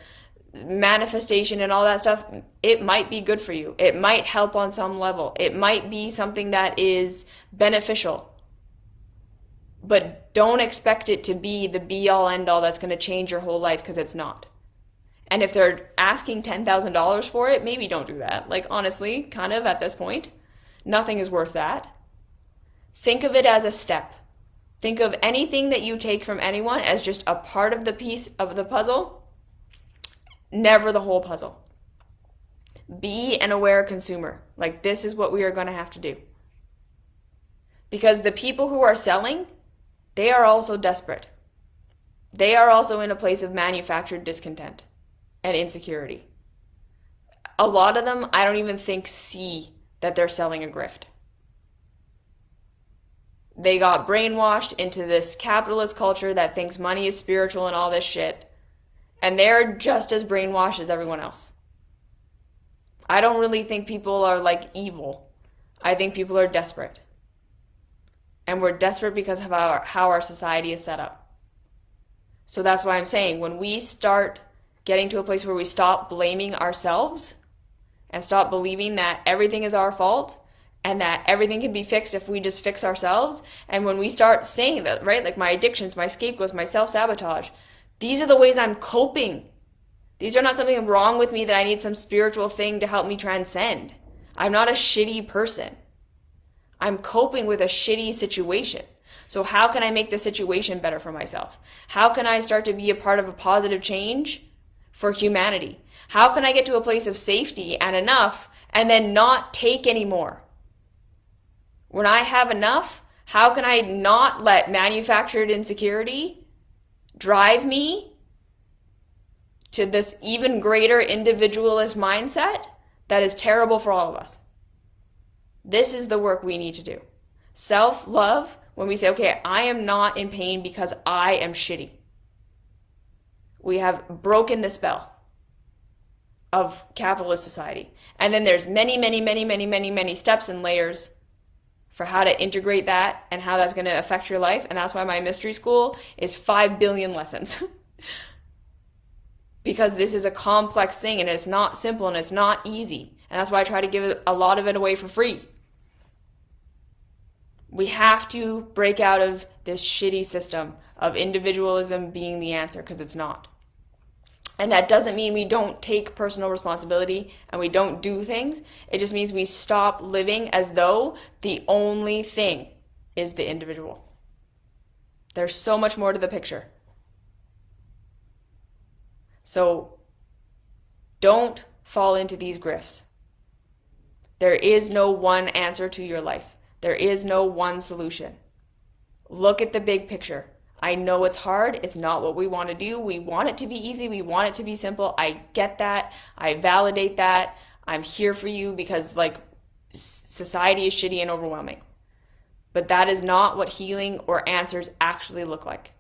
manifestation and all that stuff, it might be good for you. It might help on some level. It might be something that is beneficial. But don't expect it to be the be-all, end-all that's going to change your whole life, because it's not. And if they're asking $10,000 for it, maybe don't do that. Honestly, kind of at this point, nothing is worth that. Think of it as a step. Think of anything that you take from anyone as just a part of the piece of the puzzle, never the whole puzzle. Be an aware consumer. This is what we are going to have to do. Because the people who are selling, they are also desperate. They are also in a place of manufactured discontent and insecurity. A lot of them, I don't even think see that they're selling a grift. They got brainwashed into this capitalist culture that thinks money is spiritual and all this shit. And they're just as brainwashed as everyone else. I don't really think people are evil. I think people are desperate. And we're desperate because of how our society is set up. So that's why I'm saying when we start getting to a place where we stop blaming ourselves and stop believing that everything is our fault and that everything can be fixed if we just fix ourselves, and when we start saying that, right, my addictions, my scapegoats, my self-sabotage, these are the ways I'm coping. These are not something wrong with me that I need some spiritual thing to help me transcend. I'm not a shitty person. I'm coping with a shitty situation. So how can I make the situation better for myself? How can I start to be a part of a positive change for humanity? How can I get to a place of safety and enough and then not take any more? When I have enough, how can I not let manufactured insecurity drive me to this even greater individualist mindset that is terrible for all of us? This is the work we need to do. Self-love, when we say, okay, I am not in pain because I am shitty. We have broken the spell of capitalist society. And then there's many, many, many, many, many, many steps and layers for how to integrate that and how that's going to affect your life. And that's why my mystery school is 5 billion lessons. Because this is a complex thing and it's not simple and it's not easy. And that's why I try to give a lot of it away for free. We have to break out of this shitty system of individualism being the answer, because it's not. And that doesn't mean we don't take personal responsibility and we don't do things. It just means we stop living as though the only thing is the individual. There's so much more to the picture. So don't fall into these grifts. There is no one answer to your life. There is no one solution. Look at the big picture. I know it's hard. It's not what we want to do. We want it to be easy. We want it to be simple. I get that. I validate that. I'm here for you because like society is shitty and overwhelming. But that is not what healing or answers actually look like.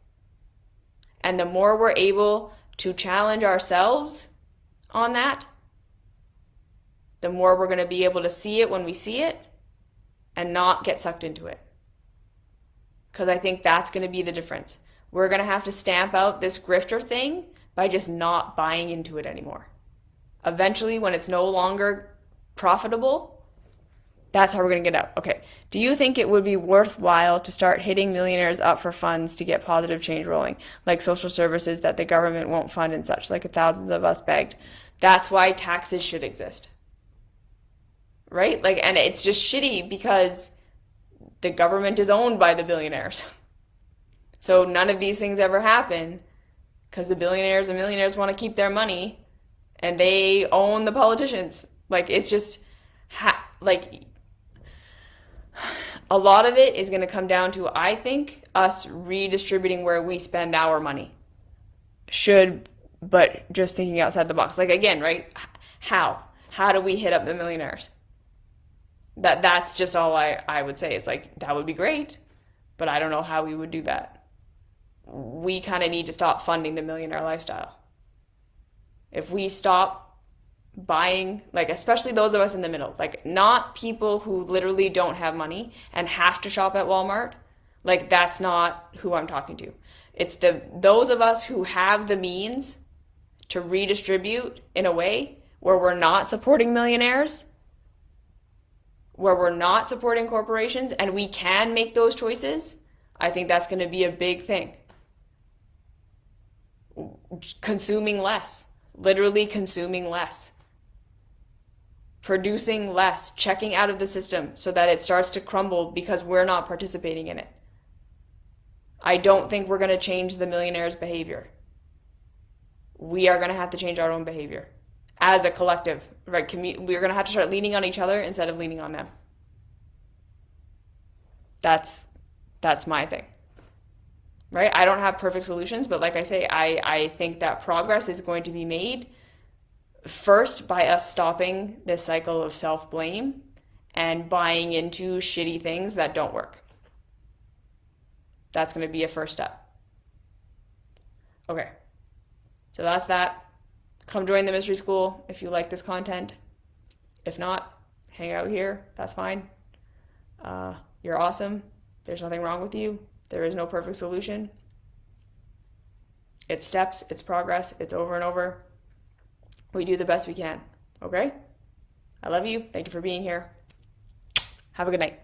And the more we're able to challenge ourselves on that, the more we're going to be able to see it when we see it and not get sucked into it. Because I think that's going to be the difference. We're going to have to stamp out this grifter thing by just not buying into it anymore. Eventually, when it's no longer profitable, that's how we're going to get out. Okay. Do you think it would be worthwhile to start hitting millionaires up for funds to get positive change rolling, like social services that the government won't fund and such, like thousands of us begged? That's why taxes should exist. Right? Like, and it's just shitty because the government is owned by the billionaires. So none of these things ever happen because the billionaires and millionaires want to keep their money and they own the politicians. Like, it's just, like, a lot of it is going to come down to, I think, us redistributing where we spend our money. But just thinking outside the box. Like, again, right? How? How do we hit up the millionaires? That's just all I would say. It's like, that would be great, but I don't know how we would do that. We kind of need to stop funding the millionaire lifestyle. If we stop buying, like, especially those of us in the middle, like, not people who literally don't have money and have to shop at Walmart, like, that's not who I'm talking to. It's those of us who have the means to redistribute in a way where we're not supporting millionaires, where we're not supporting corporations, and we can make those choices. I think that's going to be a big thing. Consuming less, literally consuming less, producing less, checking out of the system so that it starts to crumble because we're not participating in it. I don't think we're going to change the millionaires' behavior. We are going to have to change our own behavior. As a collective, right? We're going to have to start leaning on each other instead of leaning on them. That's my thing, right? I don't have perfect solutions, but like I say, I think that progress is going to be made first by us stopping this cycle of self-blame and buying into shitty things that don't work. That's going to be a first step. Okay, so that's that. Come join the mystery school if you like this content. If not, hang out here. That's fine. You're awesome. There's nothing wrong with you. There is no perfect solution. It's steps, it's progress, it's over and over. We do the best we can. Okay? I love you. Thank you for being here. Have a good night.